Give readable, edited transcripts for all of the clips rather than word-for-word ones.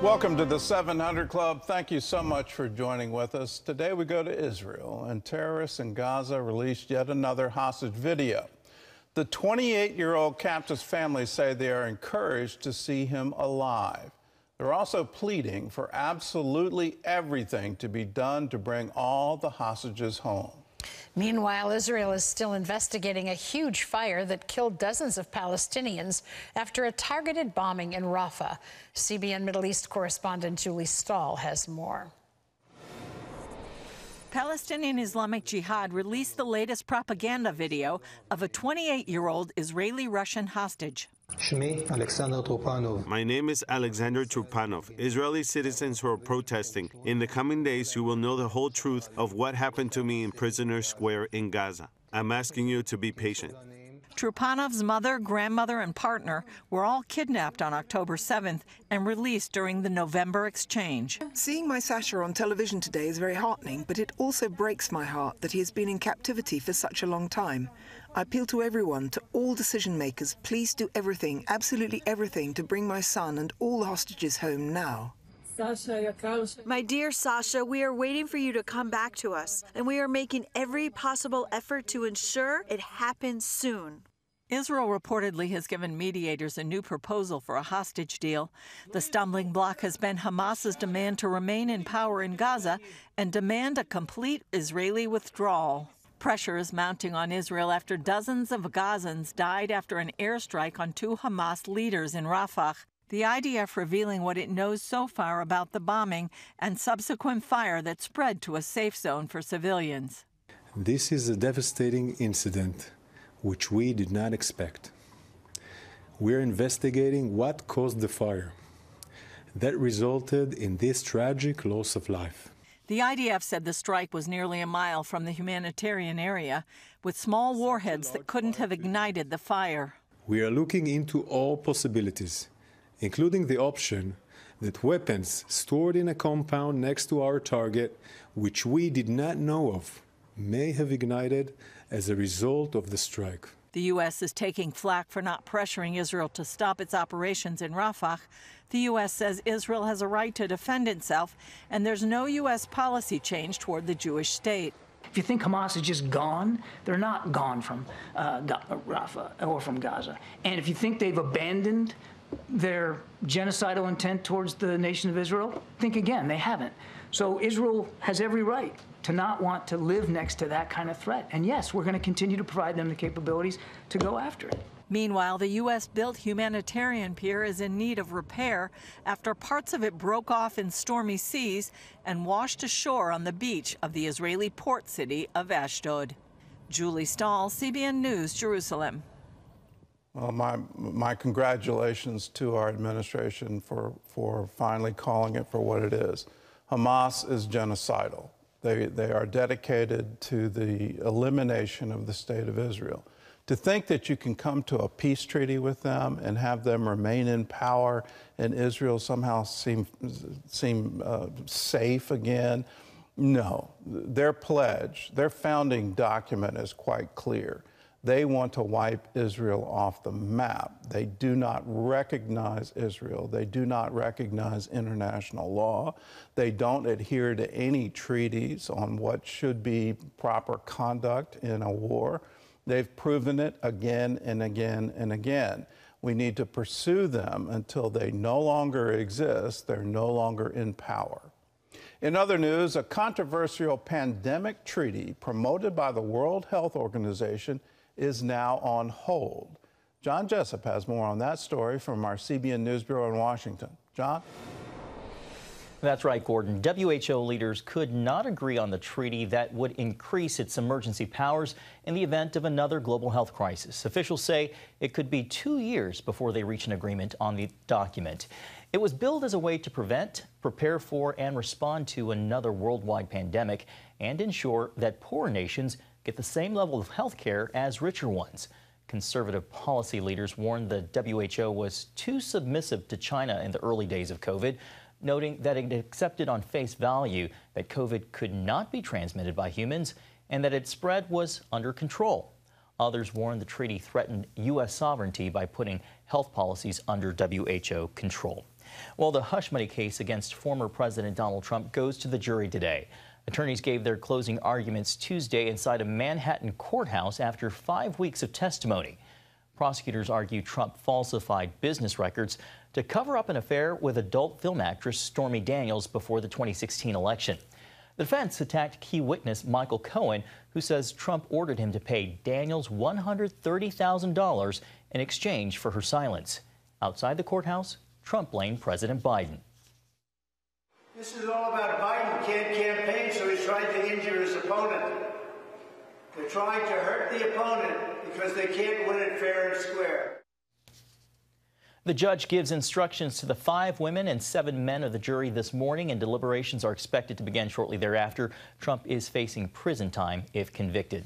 Welcome to the 700 Club. Thank you so much for joining with us. Today we go to Israel, and terrorists in Gaza released yet another hostage video. The 28-year-old captive's family say they are encouraged to see him alive. They're also pleading for absolutely everything to be done to bring all the hostages home. Meanwhile, Israel is still investigating a huge fire that killed dozens of Palestinians after a targeted bombing in Rafah. CBN Middle East correspondent Julie Stahl has more. Palestinian Islamic Jihad released the latest propaganda video of a 28-year-old Israeli-Russian hostage. My name is Alexander Turpanov. Israeli citizens who are protesting. In the coming days, you will know the whole truth of what happened to me in Prisoner Square in Gaza. I'm asking you to be patient. Turpanov's mother, grandmother, and partner were all kidnapped on October 7th and released during the November exchange. Seeing my Sasha on television today is very heartening, but it also breaks my heart that he has been in captivity for such a long time. I appeal to everyone, to all decision makers, please do everything, absolutely everything, to bring my son and all the hostages home now. My dear Sasha, we are waiting for you to come back to us, and we are making every possible effort to ensure it happens soon. Israel reportedly has given mediators a new proposal for a hostage deal. The stumbling block has been Hamas's demand to remain in power in Gaza and demand a complete Israeli withdrawal. Pressure is mounting on Israel after dozens of Gazans died after an airstrike on two Hamas leaders in Rafah. The IDF revealing what it knows so far about the bombing and subsequent fire that spread to a safe zone for civilians. This is a devastating incident which we did not expect. We're investigating what caused the fire that resulted in this tragic loss of life. The IDF said the strike was nearly a mile from the humanitarian area, with small warheads that couldn't have ignited the fire. We are looking into all possibilities, including the option that weapons stored in a compound next to our target, which we did not know of, may have ignited as a result of the strike. The U.S. is taking flack for not pressuring Israel to stop its operations in Rafah. The U.S. says Israel has a right to defend itself, and there's no U.S. policy change toward the Jewish state. If you think Hamas is just gone, they're not gone from Rafah or from Gaza. And if you think they've abandoned their genocidal intent towards the nation of Israel, think again, they haven't. So Israel has every right to not want to live next to that kind of threat. And yes, we're going to continue to provide them the capabilities to go after it. Meanwhile, the U.S.-built humanitarian pier is in need of repair after parts of it broke off in stormy seas and washed ashore on the beach of the Israeli port city of Ashdod. Julie Stahl, CBN News, Jerusalem. Well, my congratulations to our administration for finally calling it for what it is. Hamas is genocidal. They are dedicated to the elimination of the state of Israel. To think that you can come to a peace treaty with them and have them remain in power and Israel somehow seem safe again, no. Their pledge, their founding document is quite clear. They want to wipe Israel off the map. They do not recognize Israel. They do not recognize international law. They don't adhere to any treaties on what should be proper conduct in a war. They've proven it again and again and again. We need to pursue them until they no longer exist. They're no longer in power. In other news, a controversial pandemic treaty promoted by the World Health Organization is now on hold. John Jessup has more on that story from our CBN News Bureau in Washington. John? That's right, Gordon. WHO leaders could not agree on the treaty that would increase its emergency powers in the event of another global health crisis. Officials say it could be 2 years before they reach an agreement on the document. It was billed as a way to prevent, prepare for, and respond to another worldwide pandemic and ensure that poor nations get the same level of health care as richer ones. Conservative policy leaders warned the WHO was too submissive to China in the early days of COVID, noting that it accepted on face value that COVID could not be transmitted by humans and that its spread was under control. Others warned the treaty threatened U.S. sovereignty by putting health policies under WHO control. Well, the hush money case against former President Donald Trump goes to the jury today. Attorneys gave their closing arguments Tuesday inside a Manhattan courthouse after 5 weeks of testimony. Prosecutors argue Trump falsified business records to cover up an affair with adult film actress Stormy Daniels before the 2016 election. The defense attacked key witness Michael Cohen, who says Trump ordered him to pay Daniels $130,000 in exchange for her silence. Outside the courthouse, Trump blamed President Biden. This is all about Biden. Can't campaign, so he's trying to injure his opponent. They're trying to hurt the opponent because they can't win it fair and square. The judge gives instructions to the 5 women and 7 men of the jury this morning, and deliberations are expected to begin shortly thereafter. Trump is facing prison time if convicted.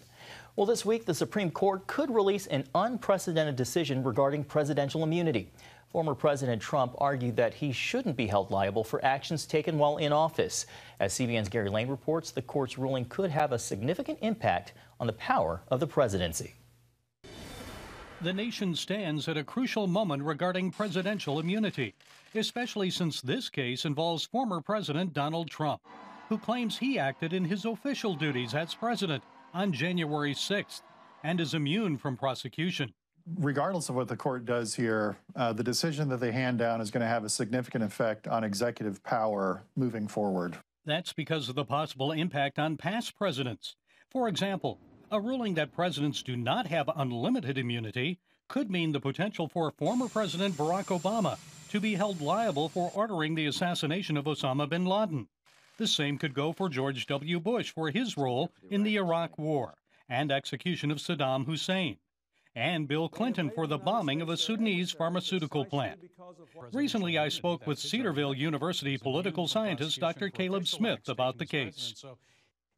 Well, this week, the Supreme Court could release an unprecedented decision regarding presidential immunity. Former President Trump argued that he shouldn't be held liable for actions taken while in office. As CBN's Gary Lane reports, the court's ruling could have a significant impact on the power of the presidency. The nation stands at a crucial moment regarding presidential immunity, especially since this case involves former President Donald Trump, who claims he acted in his official duties as president on January 6th and is immune from prosecution. Regardless of what the court does here, the decision that they hand down is going to have a significant effect on executive power moving forward. That's because of the possible impact on past presidents. For example, a ruling that presidents do not have unlimited immunity could mean the potential for former President Barack Obama to be held liable for ordering the assassination of Osama bin Laden. The same could go for George W. Bush for his role in the Iraq War and execution of Saddam Hussein, and Bill Clinton for the bombing of a Sudanese pharmaceutical plant. Recently, I spoke with Cedarville University political scientist Dr. Caleb Smith about the case.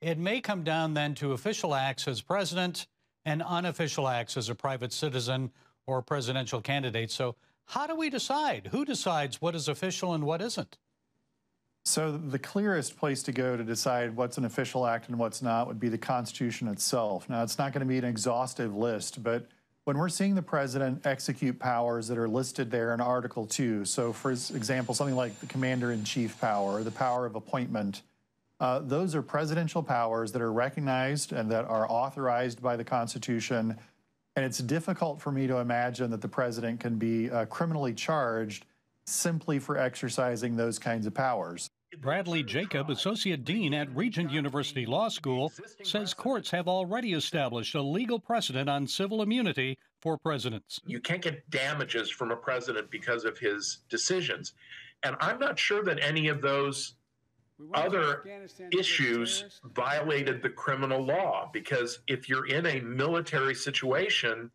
It may come down then to official acts as president and unofficial acts as a private citizen or presidential candidate. So how do we decide? Who decides what is official and what isn't? So the clearest place to go to decide what's an official act and what's not would be the Constitution itself. Now, it's not going to be an exhaustive list, but when we're seeing the president execute powers that are listed there in Article 2, so for example, something like the commander-in-chief power or the power of appointment, those are presidential powers that are recognized and that are authorized by the Constitution. And it's difficult for me to imagine that the president can be criminally charged simply for exercising those kinds of powers. Bradley Jacob, Associate Dean at Regent University Law School, says courts have already established a legal precedent on civil immunity for presidents. You can't get damages from a president because of his decisions. And I'm not sure that any of those other issues violated the criminal law, because if you're in a military situation,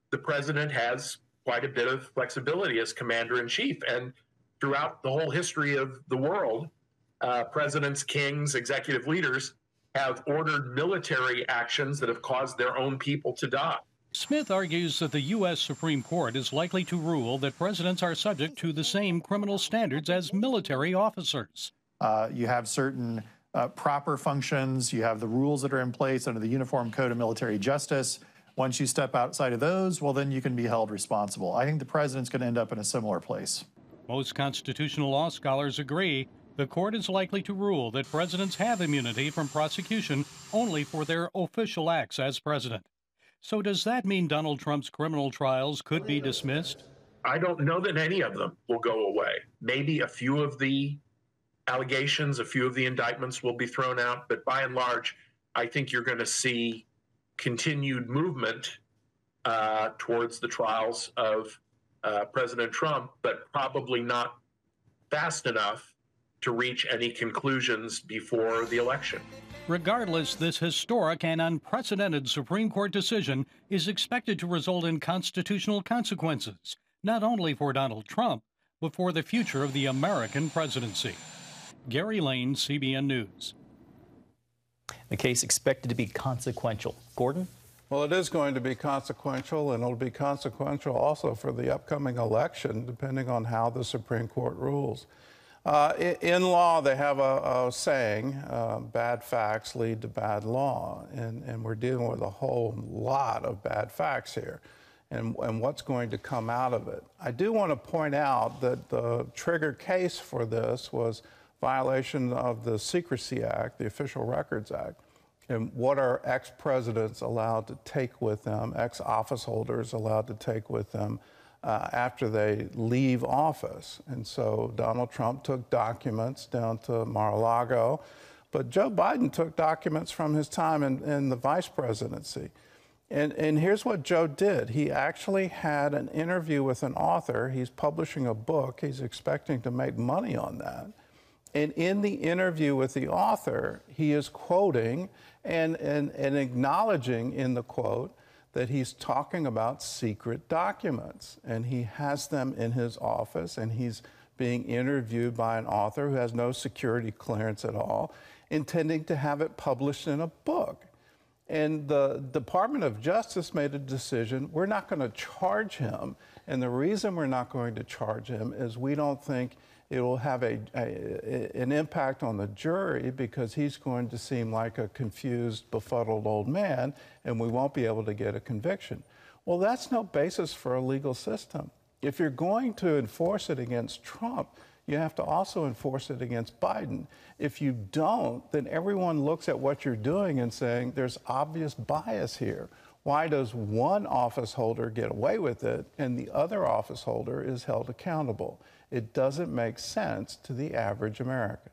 the president has quite a bit of flexibility as commander-in-chief. And throughout the whole history of the world, presidents, kings, executive leaders have ordered military actions that have caused their own people to die. Smith argues that the U.S. Supreme Court is likely to rule that presidents are subject to the same criminal standards as military officers. You have certain proper functions. You have the rules that are in place under the Uniform Code of Military Justice. Once you step outside of those, well, then you can be held responsible. I think the president's going to end up in a similar place. Most constitutional law scholars agree the court is likely to rule that presidents have immunity from prosecution only for their official acts as president. So does that mean Donald Trump's criminal trials could be dismissed? I don't know that any of them will go away. Maybe a few of the allegations, a few of the indictments will be thrown out, but by and large, I think you're going to see continued movement towards the trials of President Trump, but probably not fast enough to reach any conclusions before the election. Regardless, this historic and unprecedented Supreme Court decision is expected to result in constitutional consequences, not only for Donald Trump, but for the future of the American presidency. Gary Lane, CBN News. The case expected to be consequential. Gordon? Well, it is going to be consequential, and it'll be consequential also for the upcoming election, depending on how the Supreme Court rules. In law, they have a saying, bad facts lead to bad law, and we're dealing with a whole lot of bad facts here. and what's going to come out of it. I do want to point out that the trigger case for this was violation of the Secrecy Act, the Official Records Act. And what are ex-presidents allowed to take with them, ex-office holders allowed to take with them after they leave office? And so Donald Trump took documents down to Mar-a-Lago, but Joe Biden took documents from his time in the vice presidency. And here's what Joe did. He actually had an interview with an author. He's publishing a book. He's expecting to make money on that. And in the interview with the author, he is quoting and acknowledging in the quote that he's talking about secret documents. And he has them in his office, and he's being interviewed by an author who has no security clearance at all, intending to have it published in a book. And the Department of Justice made a decision, we're not going to charge him. And the reason we're not going to charge him is we don't think it will have an impact on the jury, because he's going to seem like a confused, befuddled old man, and we won't be able to get a conviction. Well, that's no basis for a legal system. If you're going to enforce it against Trump, you have to also enforce it against Biden. If you don't, then everyone looks at what you're doing and saying, there's obvious bias here. Why does one office holder get away with it and the other office holder is held accountable? It doesn't make sense to the average American.